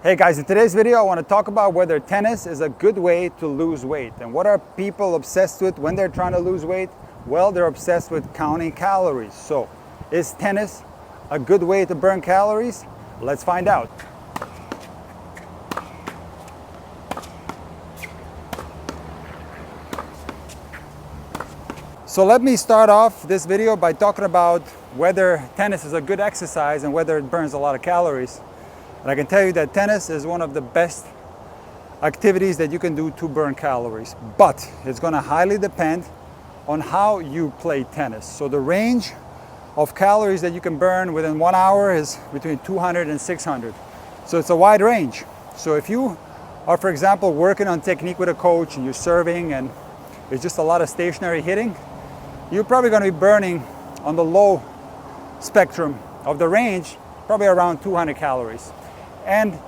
Hey guys, in today's video I want to talk about whether tennis is a good way to lose weight. And what are people obsessed with when they're trying to lose weight? Well, they're obsessed with counting calories. So, is tennis a good way to burn calories? Let's find out. So let me start off this video by talking about whether tennis is a good exercise and whether it burns a lot of calories. And I can tell you that tennis is one of the best activities that you can do to burn calories. But it's going to highly depend on how you play tennis. So the range of calories that you can burn within 1 hour is between 200 and 600. So it's a wide range. So if you are, for example, working on technique with a coach and you're serving and it's just a lot of stationary hitting, you're probably going to be burning on the low spectrum of the range, probably around 200 calories. And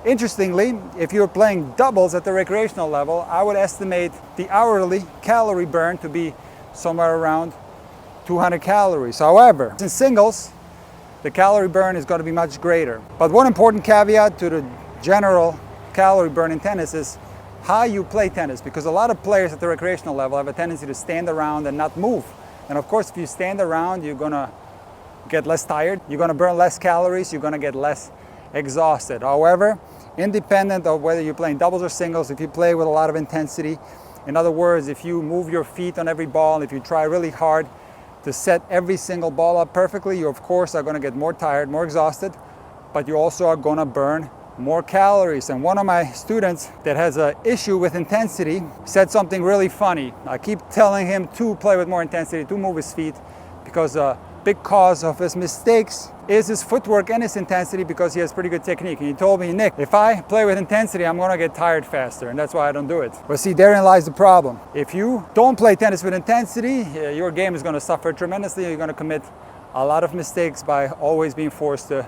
interestingly, if you're playing doubles at the recreational level, I would estimate the hourly calorie burn to be somewhere around 200 calories. However, in singles, the calorie burn is going to be much greater. But one important caveat to the general calorie burn in tennis is how you play tennis, because a lot of players at the recreational level have a tendency to stand around and not move. And of course, if you stand around, you're going to get less tired, you're going to burn less calories, you're going to get less exhausted. However, independent of whether you're playing doubles or singles, if you play with a lot of intensity, in other words, if you move your feet on every ball, if you try really hard to set every single ball up perfectly, you of course are going to get more tired, more exhausted, but you also are going to burn more calories. And one of my students that has an issue with intensity said something really funny. I keep telling him to play with more intensity, to move his feet, because a big cause of his mistakes is his footwork and his intensity, because he has pretty good technique. And he told me, Nick, if I play with intensity, I'm going to get tired faster, and that's why I don't do it. But see, therein lies the problem. If you don't play tennis with intensity, your game is going to suffer tremendously. You're going to commit a lot of mistakes by always being forced to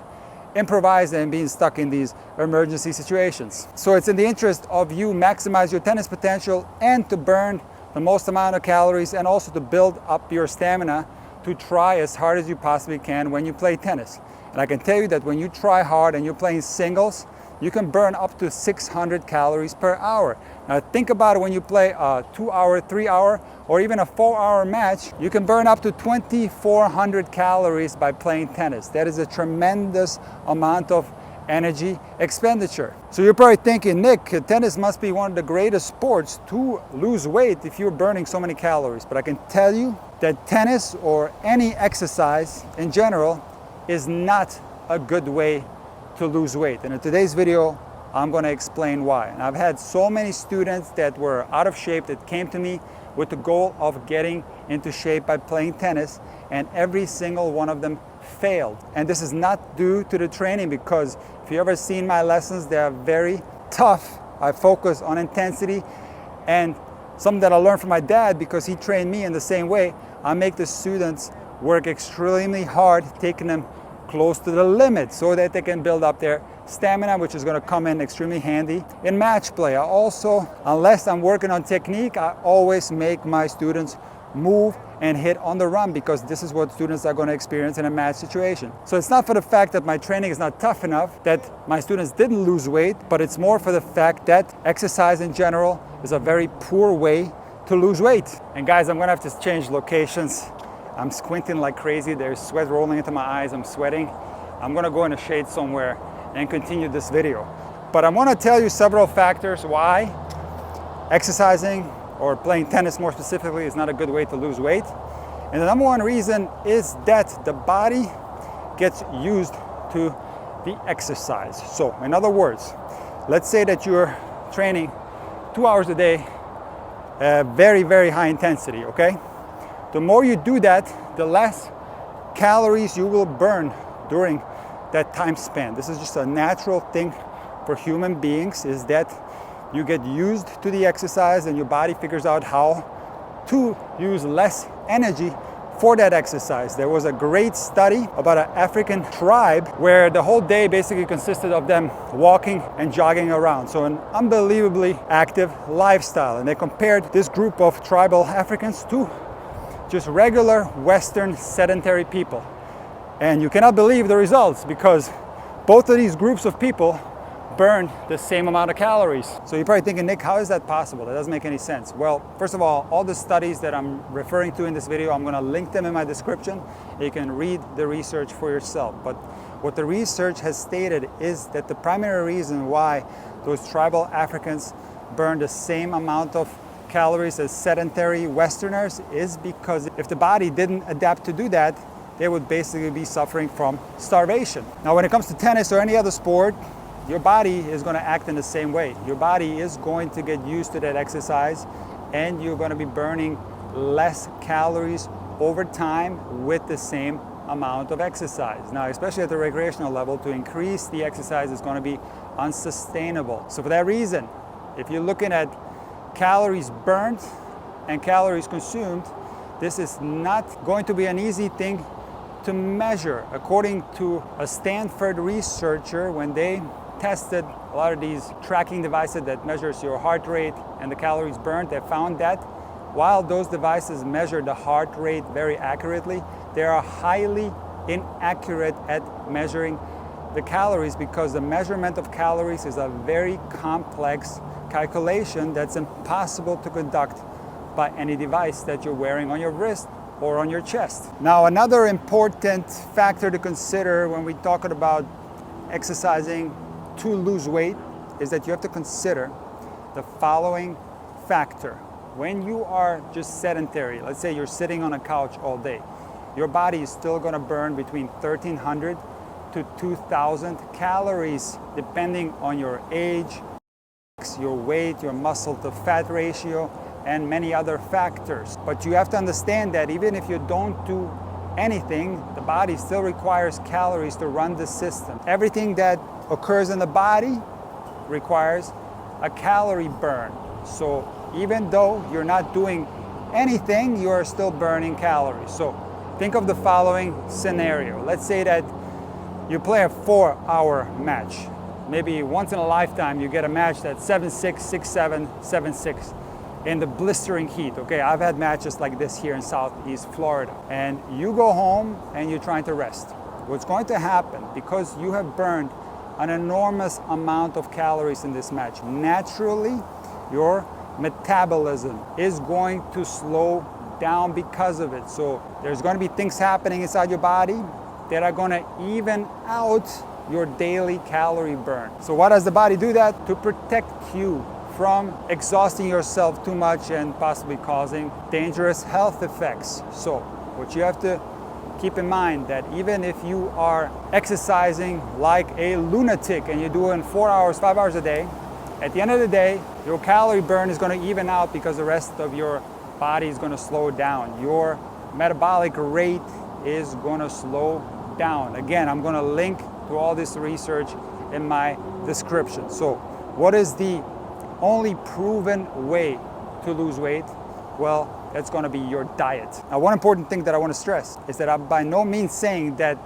improvise and being stuck in these emergency situations. So it's in the interest of you maximize your tennis potential and to burn the most amount of calories, and also to build up your stamina to try as hard as you possibly can when you play tennis. And I can tell you that when you try hard and you're playing singles, you can burn up to 600 calories per hour. Now think about it, when you play a 2 hour, 3 hour, or even a 4 hour match, you can burn up to 2,400 calories by playing tennis. That is a tremendous amount of energy expenditure. So you're probably thinking, Nick, tennis must be one of the greatest sports to lose weight if you're burning so many calories. But I can tell you that tennis, or any exercise in general, is not a good way to lose weight. And in today's video, I'm going to explain why. And I've had so many students that were out of shape that came to me with the goal of getting into shape by playing tennis, and every single one of them failed. And this is not due to the training, because if you've ever seen my lessons, they are very tough. I focus on intensity, and something that I learned from my dad, because he trained me in the same way. I make the students work extremely hard, taking them close to the limit so that they can build up their stamina, which is going to come in extremely handy in match play. I also, unless I'm working on technique, I always make my students move and hit on the run, because this is what students are going to experience in a match situation. So it's not for the fact that my training is not tough enough that my students didn't lose weight, but it's more for the fact that exercise in general is a very poor way to lose weight. And guys, I'm going to have to change locations. I'm squinting like crazy. There's sweat rolling into my eyes. I'm sweating. I'm going to go in a shade somewhere and continue this video. But I want to tell you several factors why exercising, or playing tennis more specifically, is not a good way to lose weight. And the number one reason is that the body gets used to the exercise. So in other words, let's say that you're training 2 hours a day, very, very high intensity, okay? The more you do that, the less calories you will burn during that time span. This is just a natural thing for human beings, is that you get used to the exercise and your body figures out how to use less energy for that exercise. There was a great study about an African tribe where the whole day basically consisted of them walking and jogging around. So an unbelievably active lifestyle. And they compared this group of tribal Africans to just regular Western sedentary people. And you cannot believe the results, because both of these groups of people burn the same amount of calories. So you're probably thinking, Nick, how is that possible? That doesn't make any sense. Well, first of all the studies that I'm referring to in this video, I'm gonna link them in my description. You can read the research for yourself. But what the research has stated is that the primary reason why those tribal Africans burn the same amount of calories as sedentary Westerners is because if the body didn't adapt to do that, they would basically be suffering from starvation. Now, when it comes to tennis or any other sport, your body is going to act in the same way. Your body is going to get used to that exercise, and you're going to be burning less calories over time with the same amount of exercise. Now, especially at the recreational level, to increase the exercise is going to be unsustainable. So for that reason, if you're looking at calories burned and calories consumed, this is not going to be an easy thing to measure. According to a Stanford researcher, when they tested a lot of these tracking devices that measures your heart rate and the calories burned, they found that while those devices measure the heart rate very accurately, they are highly inaccurate at measuring the calories, because the measurement of calories is a very complex calculation that's impossible to conduct by any device that you're wearing on your wrist or on your chest. Now, another important factor to consider when we're talking about exercising to lose weight is that you have to consider the following factor. When you are just sedentary, let's say you're sitting on a couch all day, your body is still going to burn between 1,300 to 2,000 calories depending on your age, your weight, your muscle to fat ratio, and many other factors. But you have to understand that even if you don't do anything, the body still requires calories to run the system. Everything that occurs in the body requires a calorie burn. So even though you're not doing anything, you are still burning calories. So think of the following scenario. Let's say that you play a 4-hour match. Maybe once in a lifetime you get a match that's 7-6, 6-7, 7-6 in the blistering heat. Okay, I've had matches like this here in Southeast Florida. And you go home and you're trying to rest. What's going to happen, because you have burned an enormous amount of calories in this match, naturally your metabolism is going to slow down because of it. So there's going to be things happening inside your body that are going to even out your daily calorie burn. So why does the body do that? To protect you from exhausting yourself too much and possibly causing dangerous health effects. So what you have to keep in mind, that even if you are exercising like a lunatic and you're doing 4 hours, 5 hours a day, at the end of the day, your calorie burn is going to even out because the rest of your body is going to slow down. Your metabolic rate is going to slow down. Again, I'm going to link to all this research in my description. So what is the only proven way to lose weight? Well, that's going to be your diet. Now, one important thing that I want to stress is that I'm by no means saying that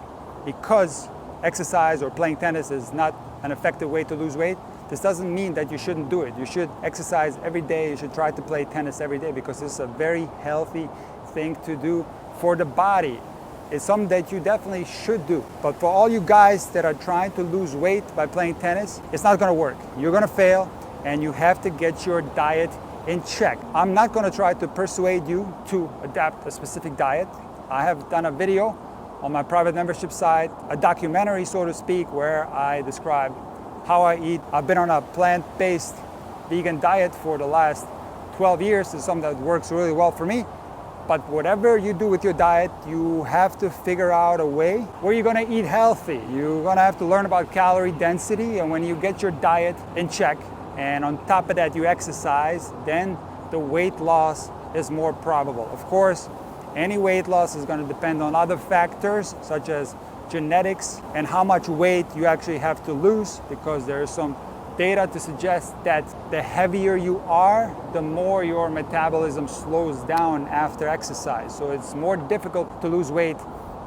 because exercise or playing tennis is not an effective way to lose weight, this doesn't mean that you shouldn't do it. You should exercise every day. You should try to play tennis every day, because it's a very healthy thing to do for the body. It's something that you definitely should do. But for all you guys that are trying to lose weight by playing tennis, it's not going to work. You're going to fail, and you have to get your diet in check. I'm not going to try to persuade you to adapt a specific diet. I have done a video on my private membership site, a documentary, so to speak, where I describe how I eat. I've been on a plant-based vegan diet for the last 12 years. It's something that works really well for me. But whatever you do with your diet, you have to figure out a way where you're going to eat healthy. You're going to have to learn about calorie density, and when you get your diet in check, and on top of that you exercise, then the weight loss is more probable. Of course, any weight loss is going to depend on other factors such as genetics and how much weight you actually have to lose, because there is some data to suggest that the heavier you are, the more your metabolism slows down after exercise. So it's more difficult to lose weight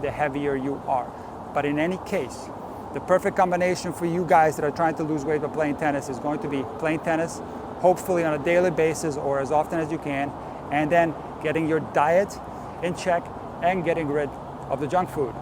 the heavier you are. But in any case, the perfect combination for you guys that are trying to lose weight by playing tennis is going to be playing tennis, hopefully on a daily basis or as often as you can, and then getting your diet in check and getting rid of the junk food.